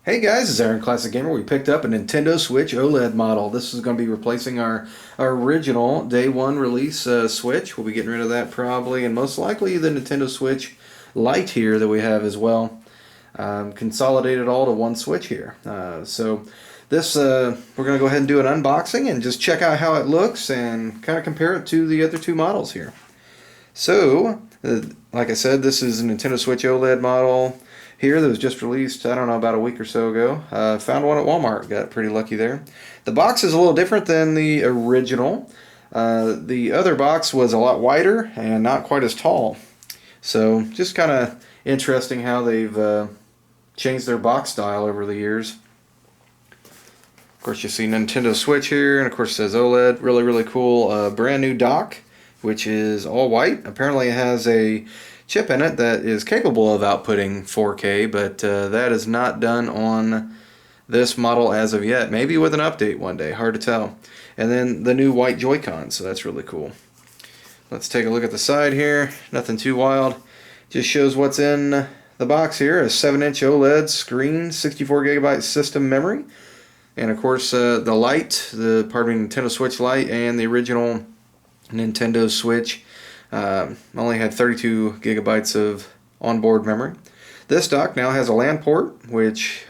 Hey guys, it's Aaron Classic Gamer. We picked up a Nintendo Switch OLED model. This is going to be replacing our original day one release Switch. We'll be getting rid of that probably, and most likely the Nintendo Switch Lite here that we have as well. Consolidate it all to one Switch here. So this, we're going to go ahead and do an unboxing and just check out how it looks and kind of compare it to the other two models here. So, like I said, this is a Nintendo Switch OLED model here that was just released, I don't know, about a week or so ago. Found one at Walmart, got pretty lucky there. The box is a little different than the original. The other box was a lot wider and not quite as tall. So just kind of interesting how they've changed their box style over the years. Of course, you see Nintendo Switch here, and of course it says OLED. Really, really cool. Brand new dock, which is all white. Apparently it has a chip in it that is capable of outputting 4K, but that is not done on this model as of yet. Maybe with an update one day, hard to tell. And then the new white Joy-Cons, so that's really cool. Let's take a look at the side here. Nothing too wild. Just shows what's in the box here. A 7-inch OLED screen, 64GB system memory, and of course the Lite, Nintendo Switch Lite, and the original Nintendo Switch only had 32 gigabytes of onboard memory. This dock now has a LAN port, which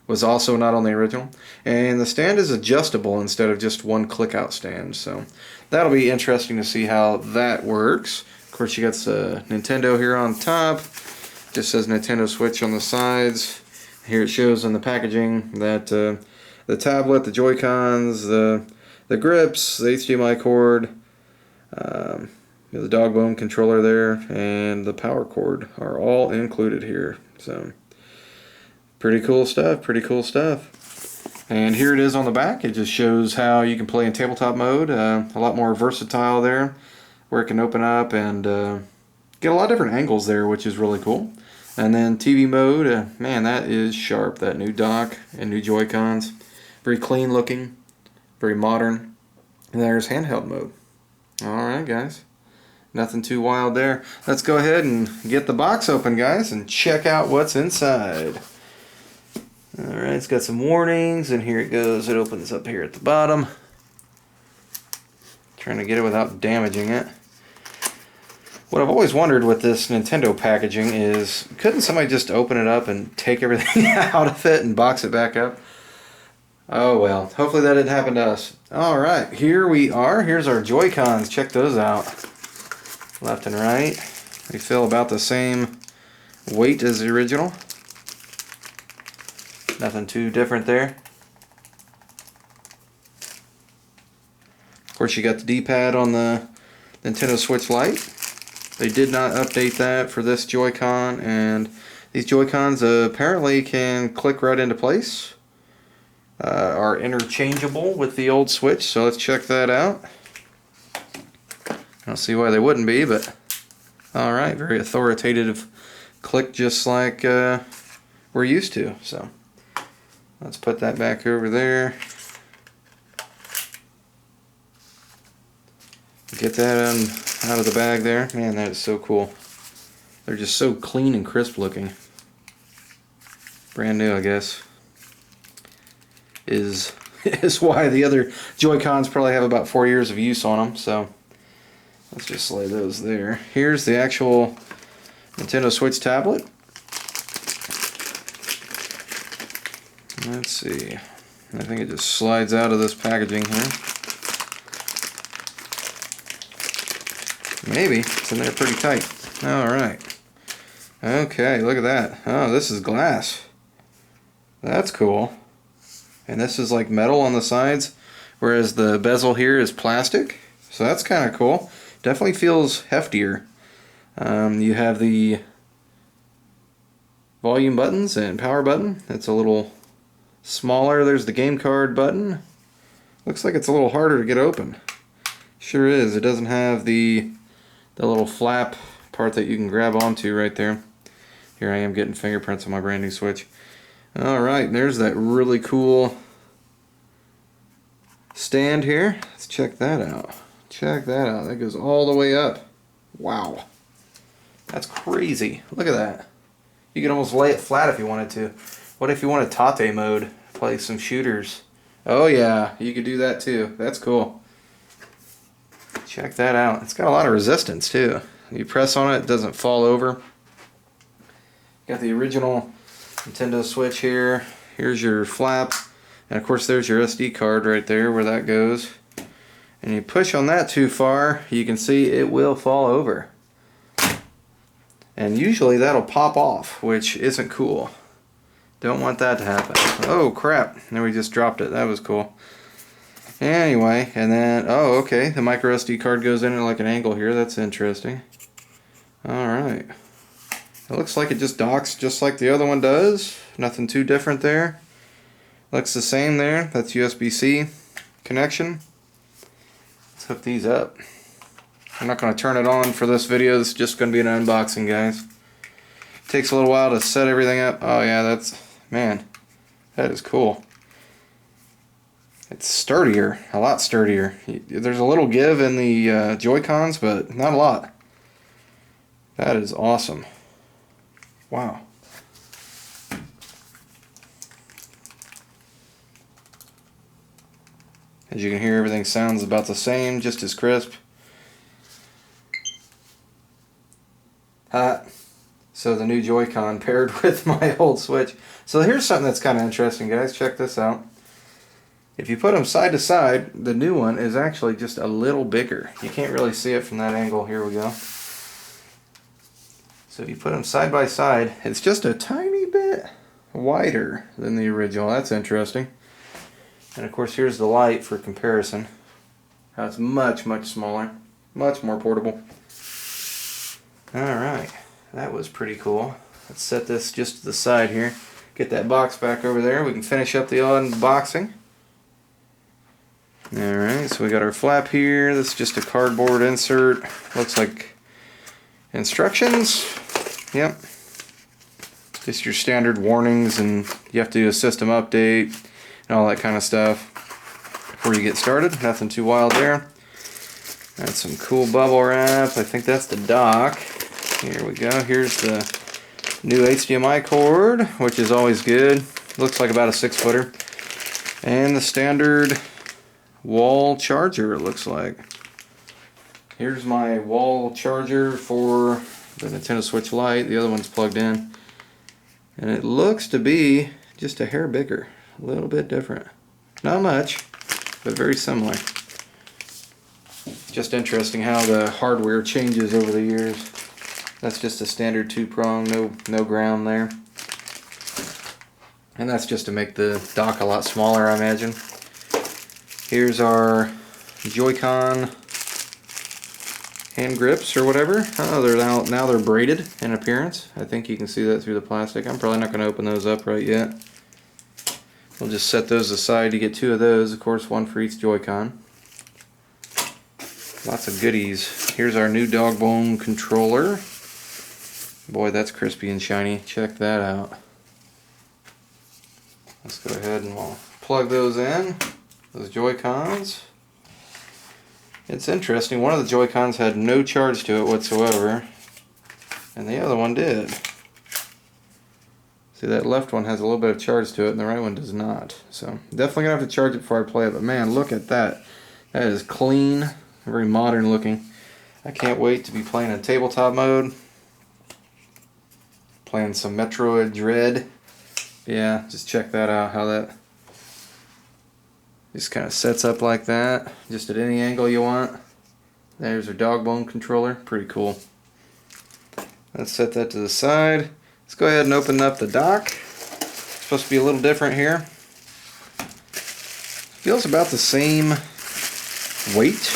was also not on the original, and the stand is adjustable instead of just one click out stand, so that'll be interesting to see how that works. Of course, you got Nintendo here on top. Just says Nintendo Switch on the sides. Here it shows in the packaging that the tablet, the Joy-Cons, the grips, the HDMI cord, the dog bone controller there, and the power cord are all included here. So pretty cool stuff, pretty cool stuff. And here it is on the back. It just shows how you can play in tabletop mode. A lot more versatile there, where it can open up and get a lot of different angles there, which is really cool. And then TV mode, man, that is sharp. That new dock and new Joy-Cons, very clean looking, very modern. And there's handheld mode. Alright guys, nothing too wild there. Let's go ahead and get the box open, guys, and check out what's inside. Alright, it's got some warnings, and here it goes. It opens up here at the bottom. Trying to get it without damaging it. What I've always wondered with this Nintendo packaging is, couldn't somebody just open it up and take everything out of it and box it back up? Oh well, hopefully that didn't happen to us. Alright, here we are. Here's our Joy-Cons. Check those out. Left and right. They feel about the same weight as the original. Nothing too different there. Of course, you got the D-pad on the Nintendo Switch Lite. They did not update that for this Joy-Con, and these Joy-Cons apparently can click right into place. Are interchangeable with the old Switch, so let's check that out. I don't see why they wouldn't be, but alright, very authoritative click, just like we're used to. So let's put that back over there. Get that out of the bag there. Man, that is so cool. They're just so clean and crisp looking. Brand new, I guess. Is why the other Joy-Cons probably have about 4 years of use on them. So let's just lay those there. Here's the actual Nintendo Switch tablet. Let's see. I think it just slides out of this packaging here. Maybe. It's in there pretty tight. Alright. Okay, look at that. Oh, this is glass. That's cool. And this is like metal on the sides, whereas the bezel here is plastic. So that's kind of cool. Definitely feels heftier. You have the volume buttons and power button. It's a little smaller. There's the game card button. Looks like it's a little harder to get open. Sure is. It doesn't have the little flap part that you can grab onto right there. Here I am getting fingerprints on my brand new Switch. Alright, there's that really cool stand here. Let's check that out. Check that out. That goes all the way up. Wow. That's crazy. Look at that. You can almost lay it flat if you wanted to. What if you want a Tate mode? Play some shooters. Oh yeah, you could do that too. That's cool. Check that out. It's got a lot of resistance too. You press on it, it doesn't fall over. Got the original Nintendo Switch here. Here's your flap. And of course there's your SD card right there where that goes. And you push on that too far, you can see it will fall over. And usually that'll pop off, which isn't cool. Don't want that to happen. Oh crap, there we just dropped it. That was cool. Anyway, and then, oh okay, the micro SD card goes in at like an angle here. That's interesting. Alright. It looks like it just docks just like the other one does. Nothing too different there. Looks the same there. That's USB-C connection. Let's hook these up. I'm not going to turn it on for this video. This is just going to be an unboxing, guys. Takes a little while to set everything up. Oh yeah, that's, man, that is cool. It's sturdier, a lot sturdier. There's a little give in the Joy-Cons, but not a lot. That is awesome. Wow. As you can hear, everything sounds about the same, just as crisp. So the new Joy-Con paired with my old Switch. So here's something that's kind of interesting, guys. Check this out. If you put them side to side, the new one is actually just a little bigger. You can't really see it from that angle. Here we go. So if you put them side by side, it's just a tiny bit wider than the original. That's interesting. And of course here's the Lite for comparison. How it's much, much smaller. Much more portable. Alright, that was pretty cool. Let's set this just to the side here. Get that box back over there. We can finish up the unboxing. Alright, so we got our flap here. This is just a cardboard insert. Looks like instructions. Yep. Just your standard warnings, and you have to do a system update and all that kind of stuff before you get started. Nothing too wild there. Got some cool bubble wrap. I think that's the dock. Here we go. Here's the new HDMI cord, which is always good. Looks like about a 6-footer. And the standard wall charger, it looks like. Here's my wall charger for the Nintendo Switch Lite. The other one's plugged in. And it looks to be just a hair bigger. A little bit different. Not much, but very similar. Just interesting how the hardware changes over the years. That's just a standard 2-prong, no ground there. And that's just to make the dock a lot smaller, I imagine. Here's our Joy-Con hand grips or whatever. Oh, now they're braided in appearance. I think you can see that through the plastic. I'm probably not going to open those up right yet. We'll just set those aside to get 2 of those. Of course, 1 for each Joy-Con. Lots of goodies. Here's our new dog bone controller. Boy, that's crispy and shiny. Check that out. Let's go ahead and we'll plug those in. Those Joy-Cons. It's interesting. One of the Joy-Cons had no charge to it whatsoever, and the other one did. See, that left one has a little bit of charge to it, and the right one does not. So, definitely going to have to charge it before I play it, but man, look at that. That is clean, very modern looking. I can't wait to be playing in tabletop mode. Playing some Metroid Dread. Yeah, just check that out, how that just kind of sets up like that, just at any angle you want. There's our dog bone controller, pretty cool. Let's set that to the side. Let's go ahead and open up the dock. It's supposed to be a little different here. Feels about the same weight.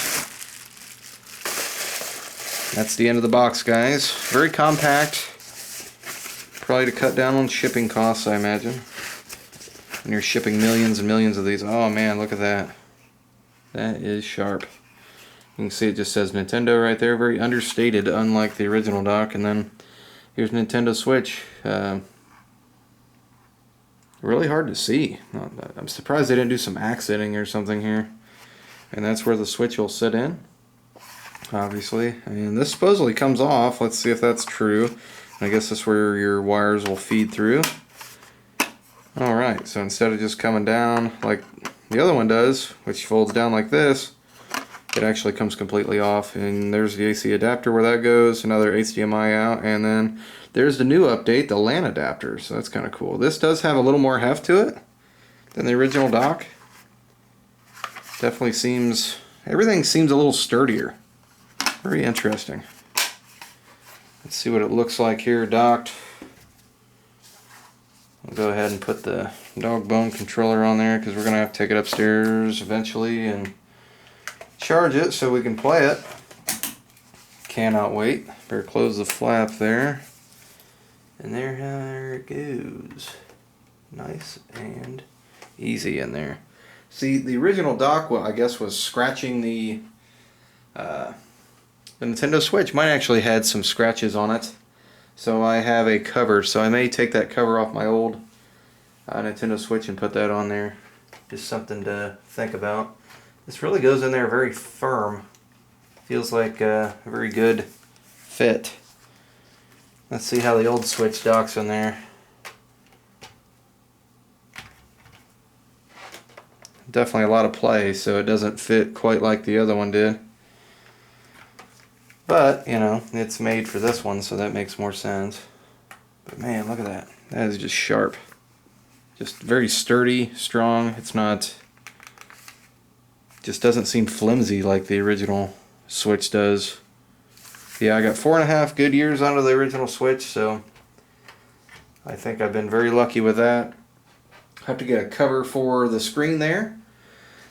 That's the end of the box, guys. Very compact. Probably to cut down on shipping costs, I imagine. When you're shipping millions and millions of these. Oh man, look at that. That is sharp. You can see it just says Nintendo right there. Very understated, unlike the original dock. And then here's Nintendo Switch. Really hard to see. I'm surprised they didn't do some accenting or something here. And that's where the Switch will sit in, obviously. And this supposedly comes off. Let's see if that's true. I guess that's where your wires will feed through. So instead of just coming down like the other one does, which folds down like this, it actually comes completely off. And there's the AC adapter where that goes, another HDMI out, and then there's the new update, the LAN adapter. So that's kind of cool. This does have a little more heft to it than the original dock. Definitely seems, everything seems a little sturdier. Very interesting. Let's see what it looks like here docked. I'll go ahead and put the dog bone controller on there because we're going to have to take it upstairs eventually and charge it so we can play it. Cannot wait. Better close the flap there. And there it goes. Nice and easy in there. See, the original dock, well, I guess, was scratching the Nintendo Switch. Mine actually had some scratches on it. So I have a cover, so I may take that cover off my old Nintendo Switch and put that on there. Just something to think about. This really goes in there very firm. Feels like a very good fit. Let's see how the old Switch docks in there. Definitely a lot of play, so it doesn't fit quite like the other one did. But, you know, it's made for this one, so that makes more sense. But man, look at that. That is just sharp. Just very sturdy, strong. It's not, just doesn't seem flimsy like the original Switch does. Yeah, I got 4.5 good years onto the original Switch, so I think I've been very lucky with that. Have to get a cover for the screen there.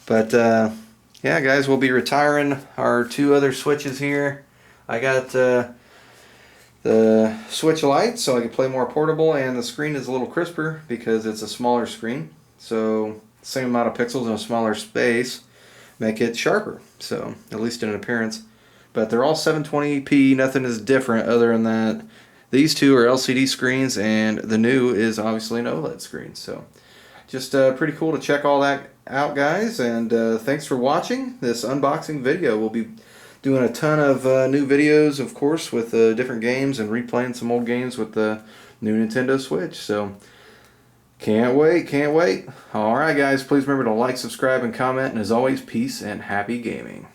But, yeah, guys, we'll be retiring our 2 other Switches here. I got the Switch Lite, so I can play more portable, and the screen is a little crisper because it's a smaller screen. So same amount of pixels in a smaller space make it sharper, so at least in an appearance. But they're all 720p, nothing is different other than that. These 2 are LCD screens, and the new is obviously an OLED screen. So just pretty cool to check all that out, guys, and thanks for watching this unboxing video. We'll be doing a ton of new videos, of course, with different games and replaying some old games with the new Nintendo Switch. So, can't wait, can't wait. Alright, guys, please remember to like, subscribe, and comment. And as always, peace and happy gaming.